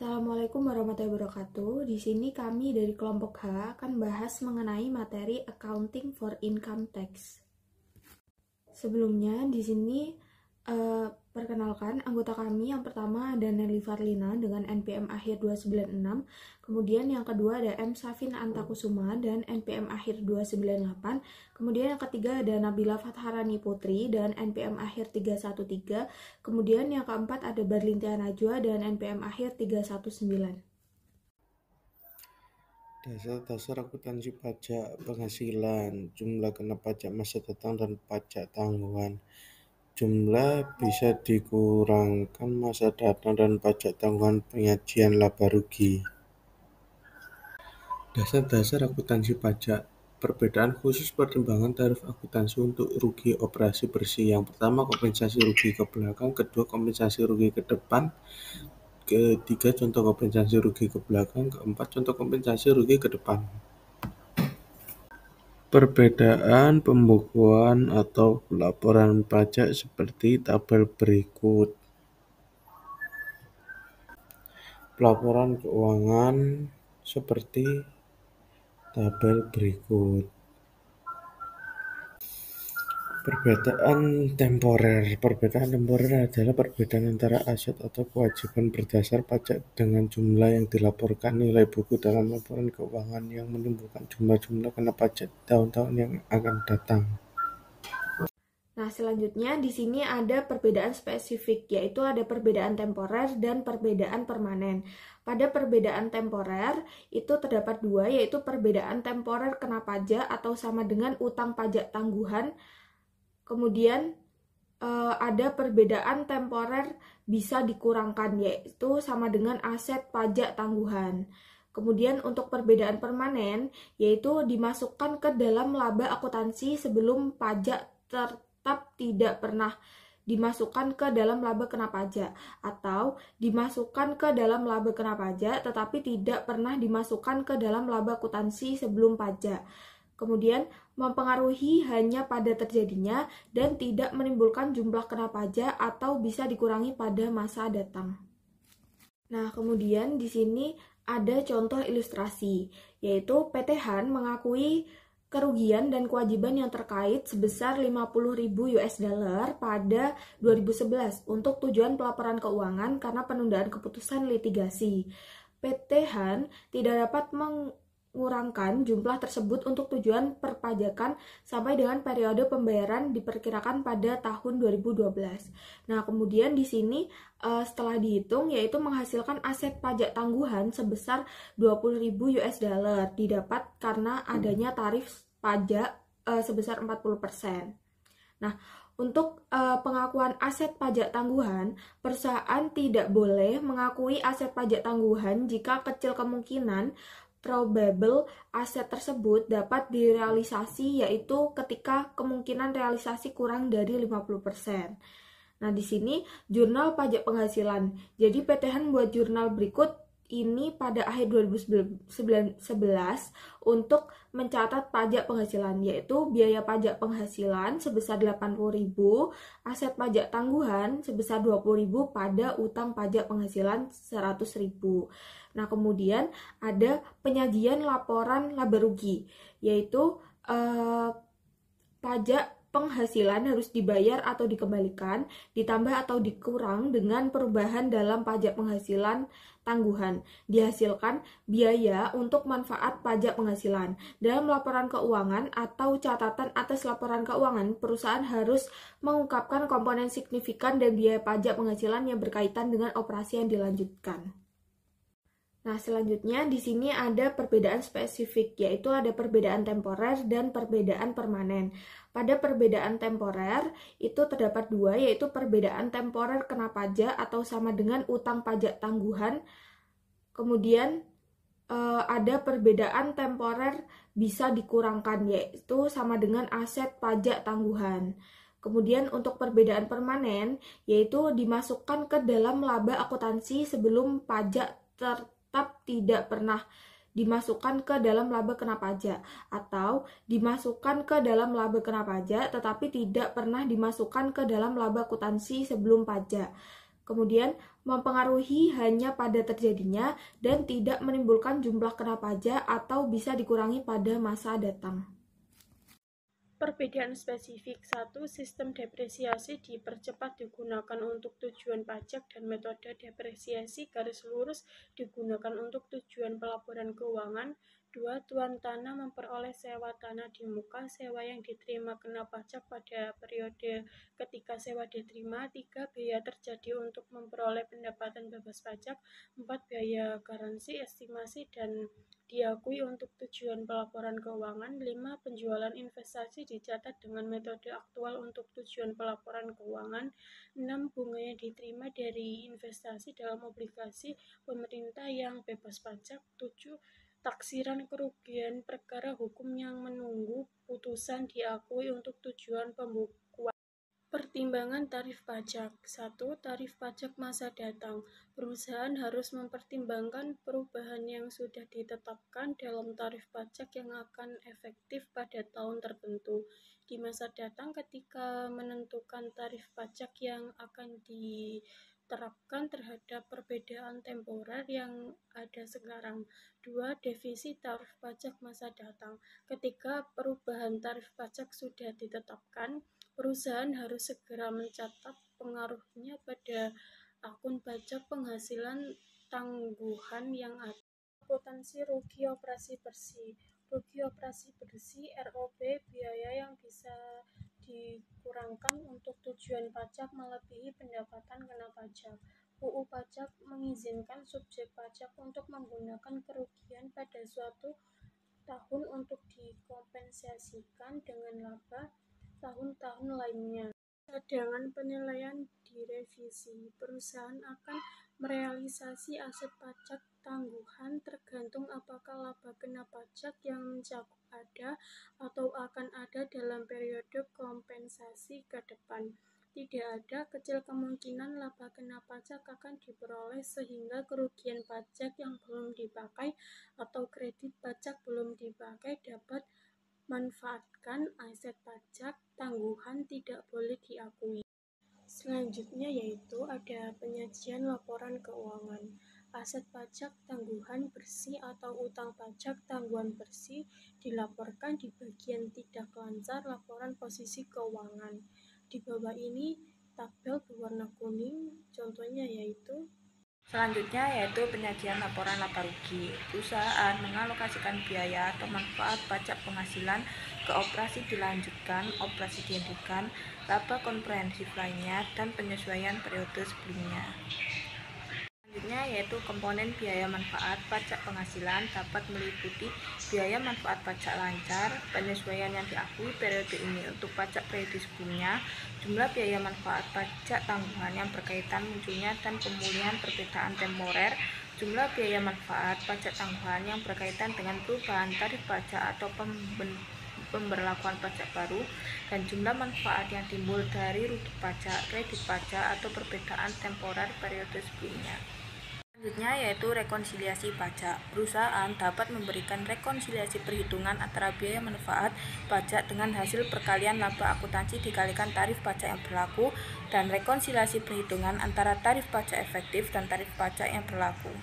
Assalamualaikum warahmatullahi wabarakatuh. Di sini kami dari kelompok H akan bahas mengenai materi Accounting for Income Tax. Sebelumnya di sini perkenalkan anggota kami. Yang pertama ada Nelly Farlina dengan NPM akhir 296. Kemudian yang kedua ada M. Safin Antakusuma dan NPM akhir 298. Kemudian yang ketiga ada Nabila Fatharani Putri dan NPM akhir 313. Kemudian yang keempat ada Barlintia Najwa dan NPM akhir 319. Dasar-dasar akuntansi pajak penghasilan, jumlah kena pajak masa datang dan pajak tanggungan. Jumlah bisa dikurangkan masa datang dan pajak tanggungan penyajian laba rugi. Dasar-dasar akuntansi pajak. Perbedaan khusus pertimbangan tarif akuntansi untuk rugi operasi bersih. Yang pertama, kompensasi rugi ke belakang. Kedua, kompensasi rugi ke depan. Ketiga, contoh kompensasi rugi ke belakang. Keempat, contoh kompensasi rugi ke depan. Perbedaan pembukuan atau laporan pajak seperti tabel berikut. Pelaporan keuangan seperti tabel berikut. Perbedaan temporer. Perbedaan temporer adalah perbedaan antara aset atau kewajiban berdasar pajak dengan jumlah yang dilaporkan nilai buku dalam laporan keuangan yang menimbulkan jumlah kena pajak tahun-tahun yang akan datang. Nah, selanjutnya di sini ada perbedaan spesifik, yaitu ada perbedaan temporer dan perbedaan permanen. Pada perbedaan temporer itu terdapat dua, yaitu perbedaan temporer kena pajak atau sama dengan utang pajak tangguhan. Kemudian ada perbedaan temporer bisa dikurangkan, yaitu sama dengan aset pajak tangguhan. Kemudian untuk perbedaan permanen, yaitu dimasukkan ke dalam laba akuntansi sebelum pajak tetap tidak pernah dimasukkan ke dalam laba kena pajak, atau dimasukkan ke dalam laba kena pajak tetapi tidak pernah dimasukkan ke dalam laba akuntansi sebelum pajak. Kemudian mempengaruhi hanya pada terjadinya dan tidak menimbulkan jumlah kena pajak atau bisa dikurangi pada masa datang. Nah, kemudian di sini ada contoh ilustrasi, yaitu PT Han mengakui kerugian dan kewajiban yang terkait sebesar 50.000 US dollar pada 2011 untuk tujuan pelaporan keuangan karena penundaan keputusan litigasi. PT Han tidak dapat mengurangkan jumlah tersebut untuk tujuan perpajakan sampai dengan periode pembayaran diperkirakan pada tahun 2012. Nah, kemudian di sini setelah dihitung yaitu menghasilkan aset pajak tangguhan sebesar 20.000 US dollar didapat karena adanya tarif pajak sebesar 40%. Nah, untuk pengakuan aset pajak tangguhan, perusahaan tidak boleh mengakui aset pajak tangguhan jika kecil kemungkinan probable aset tersebut dapat direalisasi, yaitu ketika kemungkinan realisasi kurang dari 50%. Nah, di sini jurnal pajak penghasilan. Jadi PT Han buat jurnal berikut ini pada akhir 2011 untuk mencatat pajak penghasilan, yaitu biaya pajak penghasilan sebesar 80.000, aset pajak tangguhan sebesar 20.000 pada utang pajak penghasilan 100.000. Nah, kemudian ada penyajian laporan laba rugi, yaitu pajak penghasilan harus dibayar atau dikembalikan, ditambah atau dikurang dengan perubahan dalam pajak penghasilan tangguhan. Dihasilkan biaya untuk manfaat pajak penghasilan. Dalam laporan keuangan atau catatan atas laporan keuangan, perusahaan harus mengungkapkan komponen signifikan dan biaya pajak penghasilan yang berkaitan dengan operasi yang dilanjutkan. Nah, selanjutnya di sini ada perbedaan spesifik, yaitu ada perbedaan temporer dan perbedaan permanen. Pada perbedaan temporer itu terdapat dua, yaitu perbedaan temporer kena pajak atau sama dengan utang pajak tangguhan. Kemudian ada perbedaan temporer bisa dikurangkan, yaitu sama dengan aset pajak tangguhan. Kemudian untuk perbedaan permanen, yaitu dimasukkan ke dalam laba akuntansi sebelum pajak tetap tidak pernah dimasukkan ke dalam laba kena pajak, atau dimasukkan ke dalam laba kena pajak tetapi tidak pernah dimasukkan ke dalam laba akuntansi sebelum pajak. Kemudian, mempengaruhi hanya pada terjadinya dan tidak menimbulkan jumlah kena pajak atau bisa dikurangi pada masa datang. Perbedaan spesifik. 1. Sistem depresiasi dipercepat digunakan untuk tujuan pajak dan metode depresiasi garis lurus digunakan untuk tujuan pelaporan keuangan. 2. Tuan tanah memperoleh sewa tanah di muka sewa yang diterima kena pajak pada periode ketika sewa diterima. 3. Biaya terjadi untuk memperoleh pendapatan bebas pajak. 4. Biaya garansi, estimasi, dan diakui untuk tujuan pelaporan keuangan. 5. Penjualan investasi dicatat dengan metode aktual untuk tujuan pelaporan keuangan. 6. Bunga yang diterima dari investasi dalam obligasi pemerintah yang bebas pajak. 7. Taksiran kerugian perkara hukum yang menunggu putusan diakui untuk tujuan pembukuan. Pertimbangan tarif pajak. 1. Tarif pajak masa datang. Perusahaan harus mempertimbangkan perubahan yang sudah ditetapkan dalam tarif pajak yang akan efektif pada tahun tertentu. Di masa datang ketika menentukan tarif pajak yang akan diterapkan terhadap perbedaan temporer yang ada sekarang. 2. Defisit tarif pajak masa datang. Ketika perubahan tarif pajak sudah ditetapkan, perusahaan harus segera mencatat pengaruhnya pada akun pajak penghasilan tangguhan yang ada. Potensi rugi operasi bersih. Rugi operasi bersih (ROB) biaya yang bisa dikurangkan untuk tujuan pajak melebihi pendapatan kena pajak. UU Pajak mengizinkan subjek pajak untuk menggunakan kerugian pada suatu tahun untuk dikompensasikan dengan laba tahun-tahun lainnya. Cadangan penilaian direvisi. Perusahaan akan merealisasi aset pajak tangguhan tergantung apakah laba kena pajak yang mencakup ada atau akan ada dalam periode kompensasi ke depan. Tidak ada kecil kemungkinan laba kena pajak akan diperoleh sehingga kerugian pajak yang belum dipakai atau kredit pajak belum dipakai dapat manfaatkan aset pajak tangguhan tidak boleh diakui. Selanjutnya yaitu ada penyajian laporan keuangan. Aset pajak tangguhan bersih atau utang pajak tangguhan bersih dilaporkan di bagian tidak lancar laporan posisi keuangan. Di bawah ini tabel berwarna kuning, contohnya yaitu Selanjutnya yaitu penyajian laporan laba rugi. Perusahaan mengalokasikan biaya atau manfaat pajak penghasilan ke operasi dilanjutkan, operasi dihentikan, laba komprehensif lainnya, dan penyesuaian periode sebelumnya. Selanjutnya yaitu komponen biaya manfaat pajak penghasilan dapat meliputi biaya manfaat pajak lancar, penyesuaian yang diakui periode ini untuk pajak periode sebelumnya, jumlah biaya manfaat pajak tangguhan yang berkaitan munculnya dan pemulihan perbedaan temporer, jumlah biaya manfaat pajak tangguhan yang berkaitan dengan perubahan tarif pajak atau pemberlakuan pajak baru, dan jumlah manfaat yang timbul dari rugi pajak, kredit pajak, atau perbedaan temporer periode sebelumnya. Selanjutnya yaitu rekonsiliasi pajak. Perusahaan dapat memberikan rekonsiliasi perhitungan antara biaya manfaat pajak dengan hasil perkalian laba akuntansi dikalikan tarif pajak yang berlaku, dan rekonsiliasi perhitungan antara tarif pajak efektif dan tarif pajak yang berlaku.